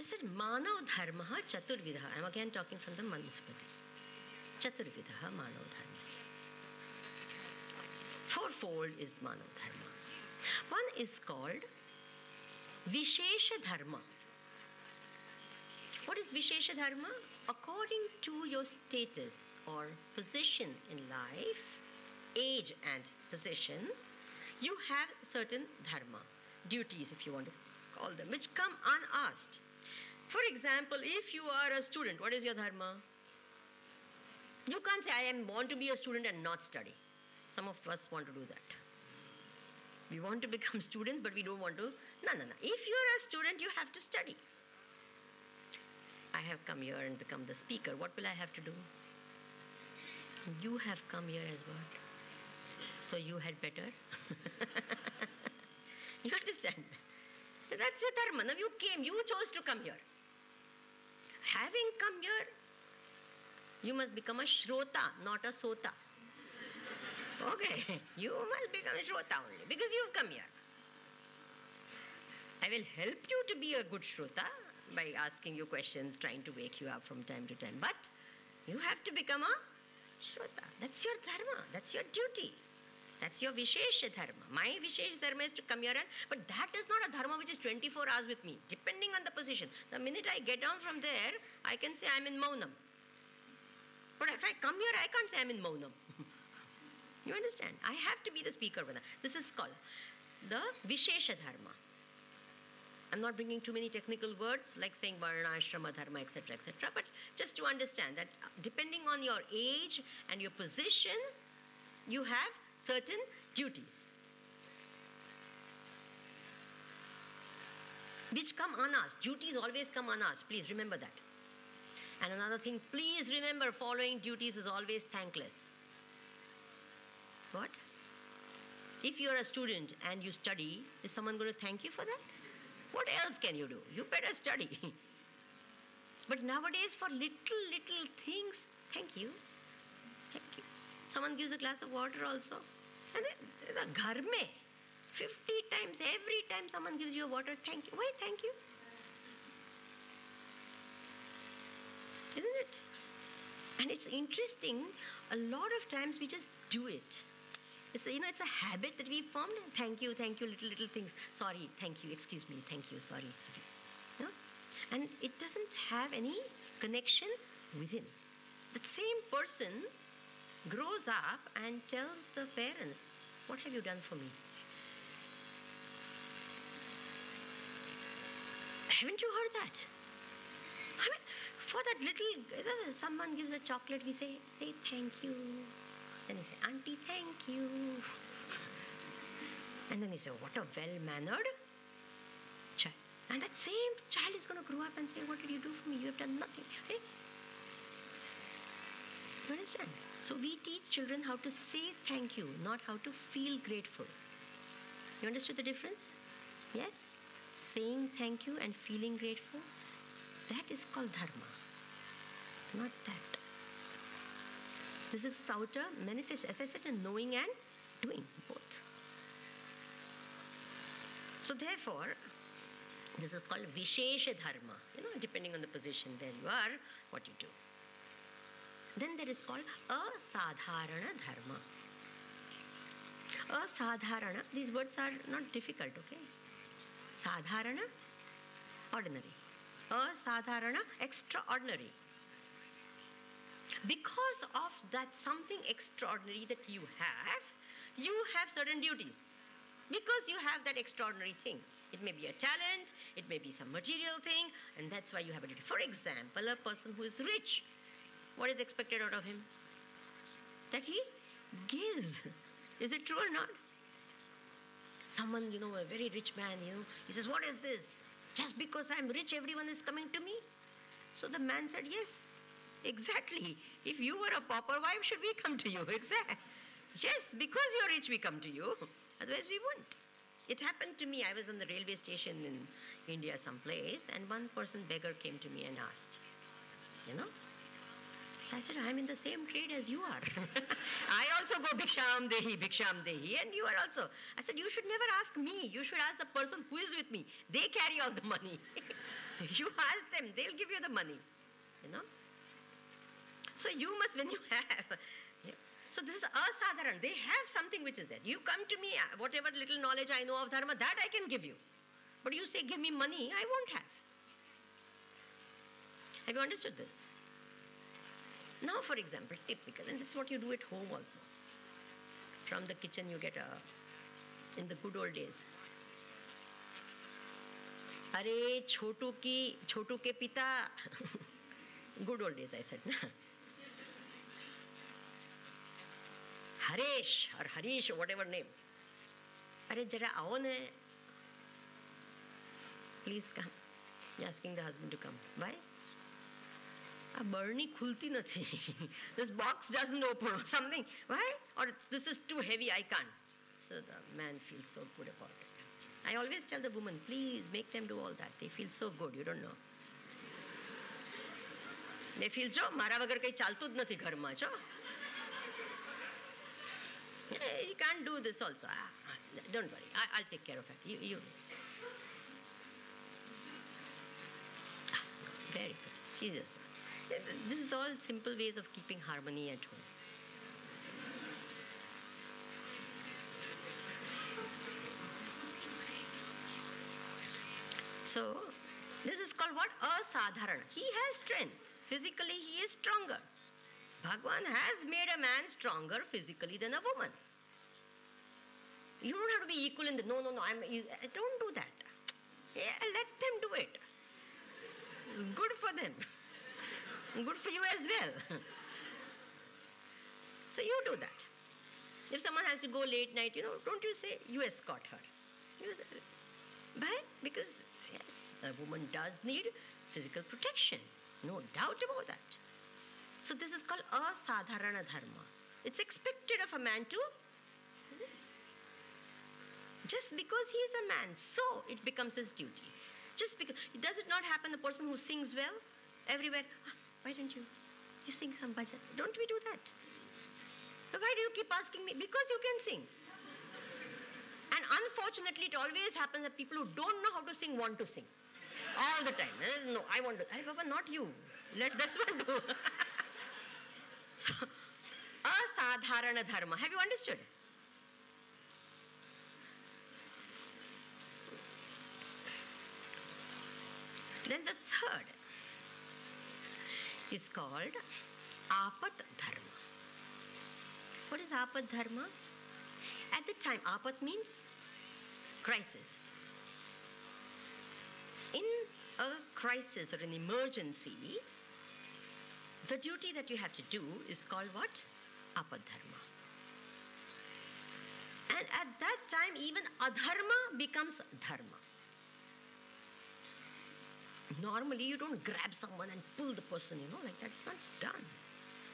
They said, Manav Dharmaha Chaturvidaha. I'm again talking from the Manusmriti. Chaturvidaha Manav Dharma. Fourfold is Manav Dharma. One is called Vishesha Dharma. What is Vishesha Dharma? According to your status or position in life, age and position, you have certain dharma, duties if you want to call them, which come unasked. For example, if you are a student, what is your dharma? You can't say, I want to be a student and not study. Some of us want to do that. We want to become students, but we don't want to. No. If you're a student, you have to study. I have come here and become the speaker. What will I have to do? You have come here as what? So you had better. You understand? That's a dharma. Now you came, you chose to come here. Having come here, you must become a shrota, not a sota. Okay, you must become a shrota only because you've come here. I will help you to be a good shrota by asking you questions, trying to wake you up from time to time. But you have to become a shrota. That's your dharma. That's your duty. That's your Vishesha Dharma. My Vishesha Dharma is to come here, but that is not a dharma which is 24 hours with me, depending on the position. The minute I get down from there, I can say I'm in Maunam. But if I come here, I can't say I'm in Maunam. You understand? I have to be the speaker for that. This is called the Vishesha Dharma. I'm not bringing too many technical words like saying Varna, Ashrama, Dharma, etc., etc., but just to understand that depending on your age and your position, you have certain duties which come unasked. Duties always come unasked. Please remember that. And another thing, please remember, following duties is always thankless. What? If you're a student and you study, is someone going to thank you for that? What else can you do? You better study. But nowadays, for little things, thank you. Thank you. Someone gives a glass of water also. And the ghar mein, 50 times, every time someone gives you a water, thank you. Why thank you? Isn't it? And it's interesting, a lot of times we just do it. It's a habit that we formed. Thank you, little things. Sorry, thank you, excuse me, thank you, sorry. No? And it doesn't have any connection within. The same person grows up and tells the parents, what have you done for me? Haven't you heard that? I mean, for that little, someone gives a chocolate, we say thank you. Then you say, Auntie, thank you. And then they say, what a well-mannered child. And that same child is going to grow up and say, what did you do for me? You have done nothing. Hey? You understand? So we teach children how to say thank you, not how to feel grateful. You understood the difference? Yes? Saying thank you and feeling grateful, that is called dharma. Not that. This is outer manifest, as I said, in knowing and doing both. So therefore, this is called Vishesha Dharma. Depending on the position where you are, what you do. Then there is called Asadharana Dharma. Asadharana, these words are not difficult, okay? Sadharana, ordinary. Asadharana, extraordinary. Because of that something extraordinary that you have certain duties. Because you have that extraordinary thing. It may be a talent, it may be some material thing, and that's why you have a duty. For example, a person who is rich, what is expected out of him? That he gives. Is it true or not? Someone, a very rich man, he says, what is this? Just because I'm rich, everyone is coming to me? So the man said, yes, exactly. If you were a pauper, why should we come to you? Exactly. Yes, because you're rich, we come to you. Otherwise, we wouldn't. It happened to me. I was on the railway station in India someplace, and one beggar came to me and asked, So I said, I'm in the same trade as you are. I also go Bhiksham Dehi, and you are also. I said, you should never ask me. You should ask the person who is with me. They carry all the money. You ask them, they'll give you the money, you know. So you must, when you have, yeah. So this is asadharan. They have something which is there. You come to me, whatever little knowledge I know of dharma, that I can give you. But you say, give me money, I won't have. Have you understood this? Now, for example, typical, and that's what you do at home also. From the kitchen you get in the good old days. Are chotu ke pita. Good old days, I said. Haresh or Harish or whatever name. Are jara aao ne. Please come. You're asking the husband to come. Why? A burni khulti nathi. This box doesn't open or something. Why? Or this is too heavy, I can't. So the man feels so good about it. I always tell the woman, please make them do all that. They feel so good, you don't know. They feel so, mara vagar kai chaltud nathi ghar ma cho. You can't do this also. Don't worry, I'll take care of it. You. Very good. Jesus. This is all simple ways of keeping harmony at home. So, this is called what? Asadharana. He has strength. Physically, he is stronger. Bhagwan has made a man stronger physically than a woman. You don't have to be equal in the, no, don't do that. Yeah, let them do it. Good for them. Good for you as well. So you do that. If someone has to go late night, don't you say, you escort her. You say, why? Because, yes, a woman does need physical protection. No doubt about that. So this is called asadharana dharma. It's expected of a man to, yes. Just because he is a man, so it becomes his duty. Just because, does it not happen, the person who sings well, everywhere, why don't you sing some bhajan? Don't we do that? So why do you keep asking me? Because you can sing. And unfortunately, it always happens that people who don't know how to sing want to sing. All the time. No, I want to. Hey, Baba, not you. Let this one do. So, asadharana dharma. Have you understood? Then the third is called apat dharma. What is apat dharma? At the time, apat means crisis. In a crisis or an emergency, the duty that you have to do is called what? Apat dharma. And at that time, even adharma becomes dharma. Normally, you don't grab someone and pull the person, like that. It's not done.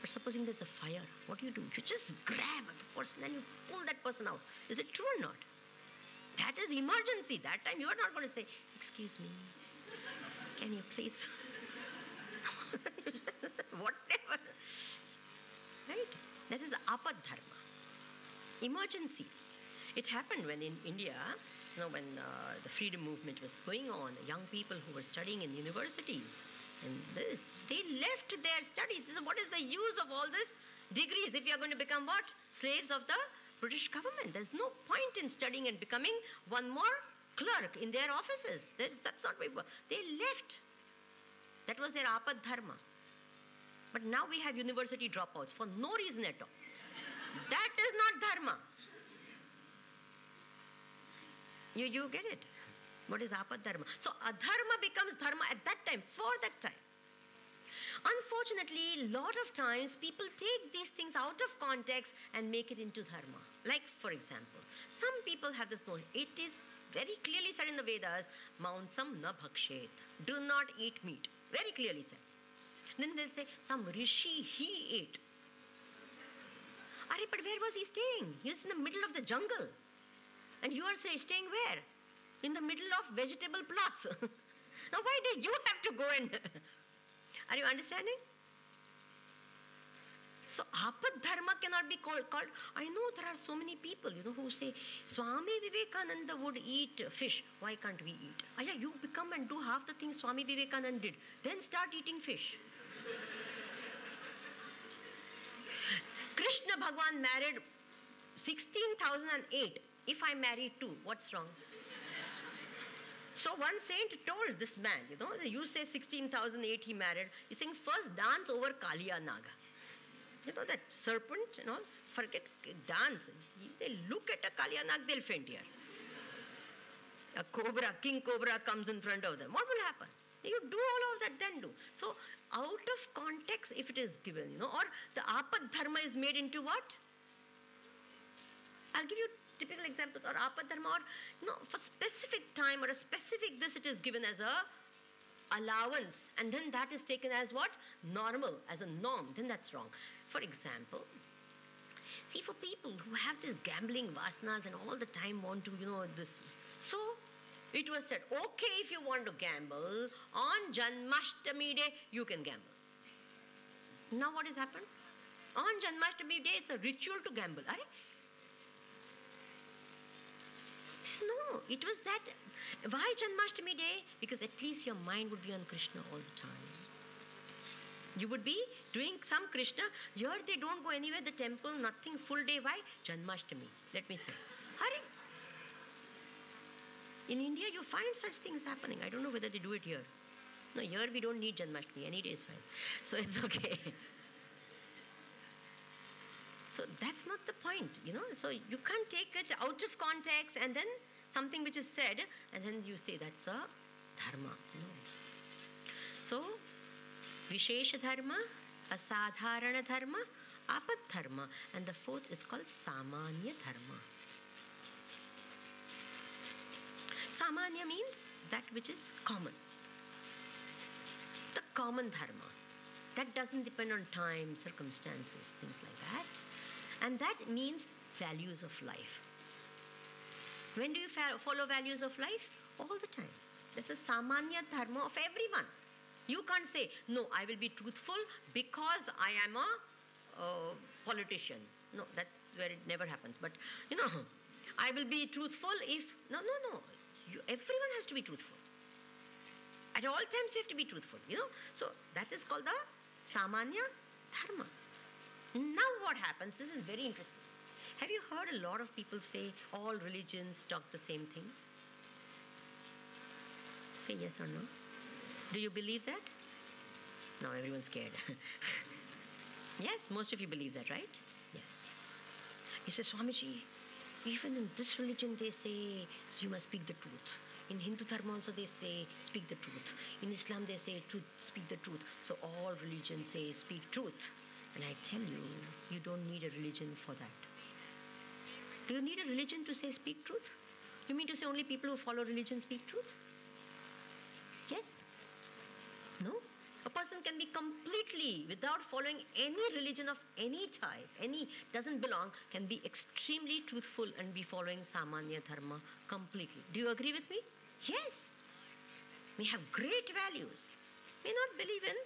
But supposing there's a fire, what do? You just grab the person and you pull that person out. Is it true or not? That is emergency. That time you are not going to say, excuse me, can you please? Whatever. Right? That is apat dharma. Emergency. It happened when in India, when the freedom movement was going on, the young people who were studying in universities, and they left their studies. They said, what is the use of all this degrees if you are going to become what? Slaves of the British government. There's no point in studying and becoming one more clerk in their offices. That's not what they left. That was their apat dharma. But now we have university dropouts for no reason at all. That is not dharma. You get it? What is apat dharma? So adharma becomes dharma at that time, for that time. Unfortunately, a lot of times people take these things out of context and make it into dharma. Like, for example, some people have this notion. It is very clearly said in the Vedas, Maunsam na bhakshet. Do not eat meat. Very clearly said. Then they'll say, some rishi, he ate. But where was he staying? He was in the middle of the jungle. And you are staying where? In the middle of vegetable plots. Now why did you have to go and... Are you understanding? So Apad Dharma cannot be called. I know there are so many people, who say, Swami Vivekananda would eat fish. Why can't we eat? Yeah, you become and do half the things Swami Vivekananda did. Then start eating fish. Krishna Bhagwan married 16,008. If I marry 2, what's wrong? So one saint told this man, you say 16,008 he married. He's saying, first dance over Kaliya Naga. That serpent, forget, dance. They look at a Kaliya Naga, they'll faint here. A cobra, king cobra comes in front of them. What will happen? You do all of that, then do. So out of context, if it is given, or the Apad Dharma is made into what? I'll give you typical examples, or Apad Dharma, or for specific time or a specific this, it is given as a allowance, and then that is taken as what? Normal, as a norm, then that's wrong. For example, see, for people who have this gambling vasanas and all the time want to, this. So, it was said, okay, if you want to gamble, on Janmashtami day, you can gamble. Now what has happened? On Janmashtami day, it's a ritual to gamble. No, it was that. Why Janmashtami day? Because at least your mind would be on Krishna all the time. You would be doing some Krishna. Here they don't go anywhere, the temple, nothing, full day. Why? Janmashtami. Let me say. Hurry. In India, you find such things happening. I don't know whether they do it here. No, here we don't need Janmashtami. Any day is fine. So it's okay. So that's not the point, So you can't take it out of context and then something which is said and then you say that's a dharma. No. So, Vishesha Dharma, Asadharana Dharma, Apad Dharma, and the fourth is called Samanya Dharma. Samanya means that which is common. The common dharma. That doesn't depend on time, circumstances, things like that. And that means values of life. When do you follow values of life? All the time. This is Samanya Dharma of everyone. You can't say, no, I will be truthful because I am a politician. No, that's where it never happens. But, I will be truthful if... No. Everyone has to be truthful. At all times you have to be truthful, So that is called the Samanya Dharma. Now what happens? This is very interesting. Have you heard a lot of people say all religions talk the same thing? Say yes or no. Do you believe that? No, everyone's scared. Yes, most of you believe that, right? Yes. You say, Swamiji, even in this religion they say you must speak the truth. In Hindu Dharma also they say speak the truth. In Islam they say truth, speak the truth. So all religions say speak truth. And I tell you, you don't need a religion for that. Do you need a religion to say speak truth? You mean to say only people who follow religion speak truth? Yes? No? A person can be completely, without following any religion of any type, doesn't belong, can be extremely truthful and be following Samanya Dharma completely. Do you agree with me? Yes. We have great values. May not believe in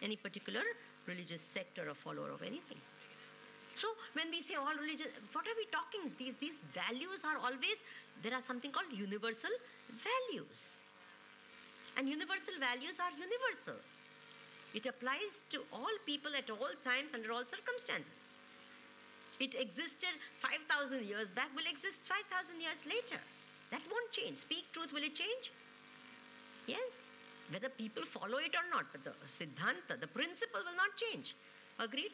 any particular religious sect or a follower of anything. So when we say all religion, what are we talking? These values are always, there are something called universal values. And universal values are universal. It applies to all people at all times under all circumstances. It existed 5,000 years back, will exist 5,000 years later. That won't change. Speak truth, will it change? Yes. Whether people follow it or not, but the Siddhanta, the principle will not change. Agreed?